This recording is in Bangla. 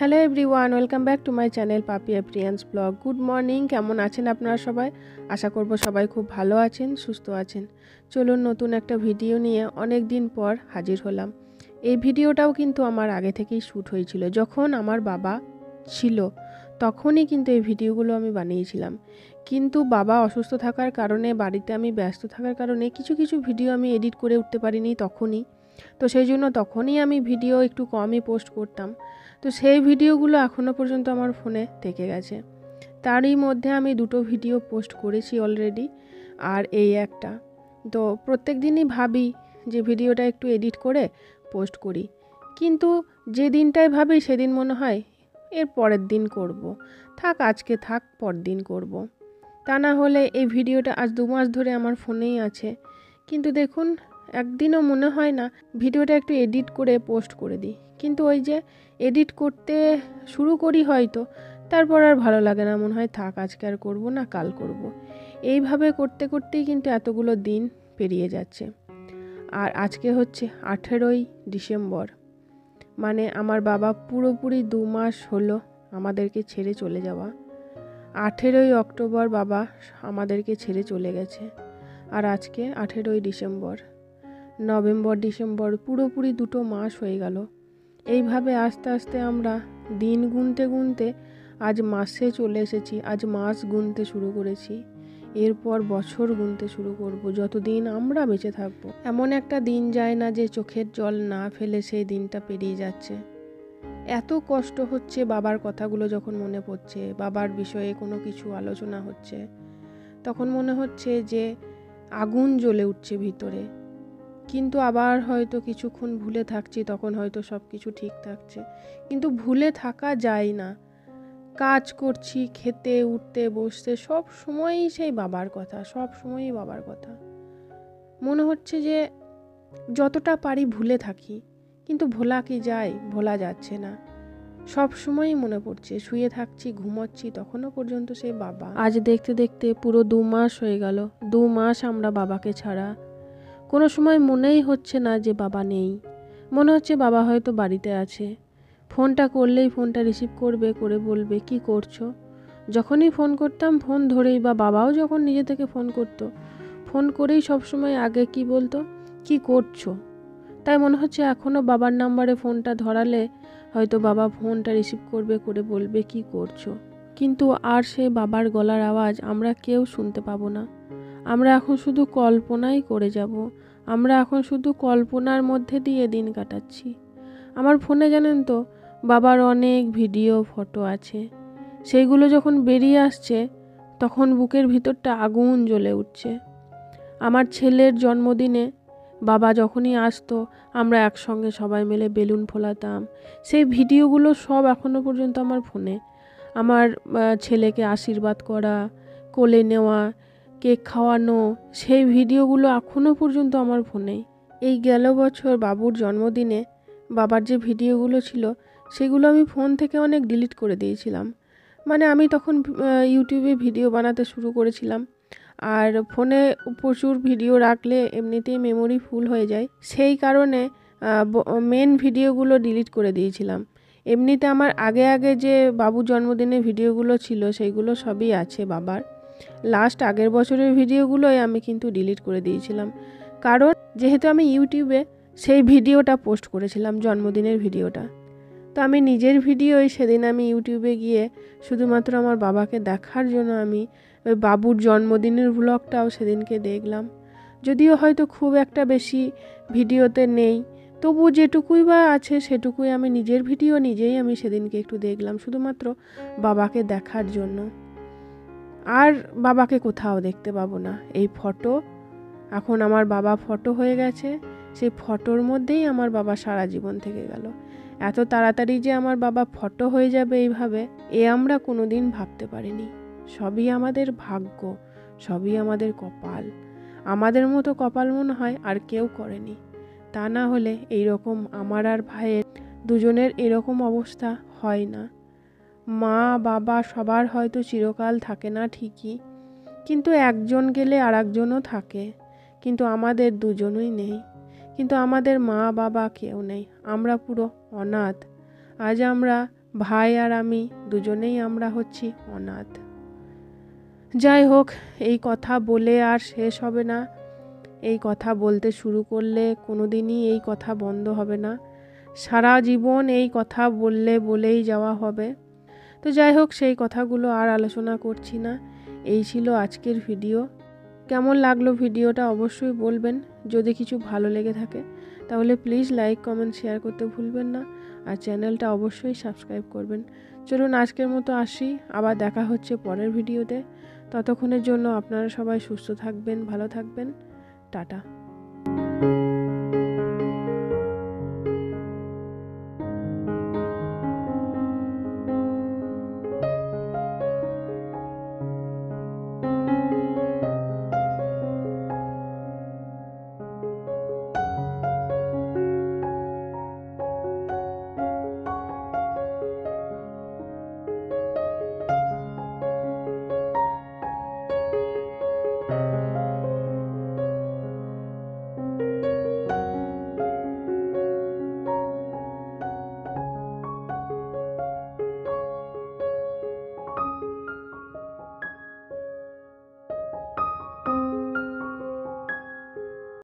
Hello everyone, welcome back to my channel Papiya প্রিয়ান্স ব্লগ। গুড মর্নিং, কেমন আছেন আপনারা সবাই? আশা করব সবাই খুব ভালো আছেন, সুস্থ আছেন। চলুন নতুন একটা ভিডিও নিয়ে অনেক দিন পর হাজির হলাম। এই ভিডিওটাও কিন্তু আমার আগে থেকেই শ্যুট হয়েছিল, যখন আমার বাবা ছিল তখনই কিন্তু এই ভিডিওগুলো আমি বানিয়েছিলাম। কিন্তু বাবা অসুস্থ থাকার কারণে, বাড়িতে আমি ব্যস্ত থাকার কারণে কিছু কিছু ভিডিও আমি এডিট করে উঠতে পারিনি তখনই। তো সেই জন্য তখনই আমি ভিডিও একটু কমই পোস্ট করতাম। তো সেই ভিডিওগুলো এখনও পর্যন্ত আমার ফোনে থেকে গেছে। তারই মধ্যে আমি দুটো ভিডিও পোস্ট করেছি অলরেডি, আর এই একটা। তো প্রত্যেক দিনই ভাবি যে ভিডিওটা একটু এডিট করে পোস্ট করি, কিন্তু যে দিনটায় ভাবি সেদিন মনে হয় এর পরের দিন করব, থাক আজকে থাক, পর দিন করব। তা না হলে এই ভিডিওটা আজ 2 মাস ধরে আমার ফোনেই আছে, কিন্তু দেখুন একদিনও মনে হয় না ভিডিওটা একটু এডিট করে পোস্ট করে দিই। কিন্তু ওই যে এডিট করতে শুরু করি হয়তো, তারপর আর ভালো লাগে না, মনে হয় থাক আজকে আর করব না, কাল করব। এইভাবে করতে করতেই কিন্তু এতগুলো দিন পেরিয়ে যাচ্ছে। আর আজকে হচ্ছে 18ই ডিসেম্বর, মানে আমার বাবা পুরোপুরি 2 মাস হলো আমাদেরকে ছেড়ে চলে যাওয়া। 18ই অক্টোবর বাবা আমাদেরকে ছেড়ে চলে গেছে, আর আজকে 18ই ডিসেম্বর। নভেম্বর ডিসেম্বর পুরোপুরি 2 মাস হয়ে গেল। এইভাবে আস্তে আস্তে আমরা দিন গুনতে গুনতে আজ মাসে চলে এসেছি, আজ মাস গুনতে শুরু করেছি, এরপর বছর গুনতে শুরু করব, যতদিন আমরা বেঁচে থাকবো। এমন একটা দিন যায় না যে চোখের জল না ফেলে সেই দিনটা পেরিয়ে যাচ্ছে। এত কষ্ট হচ্ছে বাবার কথাগুলো যখন মনে পড়ছে, বাবার বিষয়ে কোনো কিছু আলোচনা হচ্ছে, তখন মনে হচ্ছে যে আগুন জ্বলে উঠছে ভিতরে। কিন্তু আবার হয়তো কিছুক্ষণ ভুলে থাকছি, তখন হয়তো সব কিছু ঠিক থাকছে, কিন্তু ভুলে থাকা যায় না। কাজ করছি, খেতে উঠতে বসতে সব সময়ই সেই বাবার কথা, সব সময়ই বাবার কথা। মনে হচ্ছে যে যতটা পারি ভুলে থাকি, কিন্তু ভোলা কি যায়? ভোলা যাচ্ছে না। সব সময়ই মনে পড়ছে, শুয়ে থাকছি, ঘুমোচ্ছি, তখনও পর্যন্ত সেই বাবা। আজ দেখতে দেখতে পুরো 2 মাস হয়ে গেল। 2 মাস আমরা বাবাকে ছাড়া। কোনো সময় মনেই হচ্ছে না যে বাবা নেই, মনে হচ্ছে বাবা হয়তো বাড়িতে আছে। ফোনটা করলেই ফোনটা রিসিভ করবে, করে বলবে কি করছো। যখনই ফোন করতাম ফোন ধরেই, বা বাবাও যখন নিজে থেকে ফোন করতো, ফোন করেই সবসময় আগে কি বলতো, কি করছো। তাই মনে হচ্ছে এখনও বাবার নাম্বারে ফোনটা ধরালে হয়তো বাবা ফোনটা রিসিভ করবে, করে বলবে কি করছো। কিন্তু আর সেই বাবার গলার আওয়াজ আমরা কেউ শুনতে পাবো না। আমরা এখন শুধু কল্পনাই করে যাব, আমরা এখন শুধু কল্পনার মধ্যে দিয়ে দিন কাটাচ্ছি। আমার ফোনে জানেন তো বাবার অনেক ভিডিও, ফটো আছে। সেইগুলো যখন বেরিয়ে আসছে তখন বুকের ভিতরটা আগুন জ্বলে উঠছে। আমার ছেলের জন্মদিনে বাবা যখনই আসতো আমরা একসঙ্গে সবাই মিলে বেলুন ফোলাতাম। সেই ভিডিওগুলো সব এখনো পর্যন্ত আমার ফোনে। আমার ছেলেকে আশীর্বাদ করা, কোলে নেওয়া, কেক খাওয়ানো, সেই ভিডিওগুলো এখনও পর্যন্ত আমার ফোনে। এই গেল বছর বাবুর জন্মদিনে বাবার যে ভিডিওগুলো ছিল সেগুলো আমি ফোন থেকে অনেক ডিলিট করে দিয়েছিলাম। মানে আমি তখন ইউটিউবে ভিডিও বানাতে শুরু করেছিলাম, আর ফোনে প্রচুর ভিডিও রাখলে এমনিতেই মেমোরি ফুল হয়ে যায়, সেই কারণে মেন ভিডিওগুলো ডিলিট করে দিয়েছিলাম। এমনিতে আমার আগে আগে যে বাবুর জন্মদিনের ভিডিওগুলো ছিল সেইগুলো সবই আছে বাবার। লাস্ট আগের বছরের ভিডিওগুলোই আমি কিন্তু ডিলিট করে দিয়েছিলাম, কারণ যেহেতু আমি ইউটিউবে সেই ভিডিওটা পোস্ট করেছিলাম, জন্মদিনের ভিডিওটা। তো আমি নিজের ভিডিওই সেদিন আমি ইউটিউবে গিয়ে শুধুমাত্র আমার বাবাকে দেখার জন্য আমি ওই বাবুর জন্মদিনের ভ্লগটাও সেদিনকে দেখলাম। যদিও হয়তো খুব একটা বেশি ভিডিওতে নেই, তবু যেটুকুই বা আছে সেটুকুই আমি নিজের ভিডিও নিজেই আমি সেদিনকে একটু দেখলাম, শুধুমাত্র বাবাকে দেখার জন্য। আর বাবাকে কোথাও দেখতে পাবো না। এই ফটো, এখন আমার বাবা ফটো হয়ে গেছে, সেই ফটোর মধ্যেই আমার বাবা সারা জীবন থেকে গেল। এত তাড়াতাড়ি যে আমার বাবা ফটো হয়ে যাবে এইভাবে, আমরা কোনোদিন ভাবতে পারিনি। সবই আমাদের ভাগ্য, সবই আমাদের কপাল। আমাদের মতো কপাল মনে হয় আর কেউ করেনি। তা না হলে এইরকম আমার আর ভাইয়ের দুজনের এরকম অবস্থা হয় না। মা বাবা সবার হয়তো চিরকাল থাকে না ঠিকই, কিন্তু একজন গেলে আর একজনও থাকে, কিন্তু আমাদের দুজনই নেই। কিন্তু আমাদের মা বাবা কেউ নেই, আমরা পুরো অনাথ। আজ আমরা ভাই আর আমি দুজনেই আমরা হচ্ছি অনাথ। যাই হোক, এই কথা বলে আর শেষ হবে না। এই কথা বলতে শুরু করলে কোনো দিনই এই কথা বন্ধ হবে না। সারা জীবন এই কথা বলেই যাওয়া হবে। তো যাই হোক, সেই কথাগুলো আর আলোচনা করছি না। এই ছিল আজকের ভিডিও। কেমন লাগলো ভিডিওটা অবশ্যই বলবেন। যদি কিছু ভালো লেগে থাকে তাহলে প্লিজ লাইক, কমেন্ট, শেয়ার করতে ভুলবেন না। আর চ্যানেলটা অবশ্যই সাবস্ক্রাইব করবেন। চলুন আজকের মতো আসি, আবার দেখা হচ্ছে পরের ভিডিওতে। ততক্ষণের জন্য আপনারা সবাই সুস্থ থাকবেন, ভালো থাকবেন। টাটা।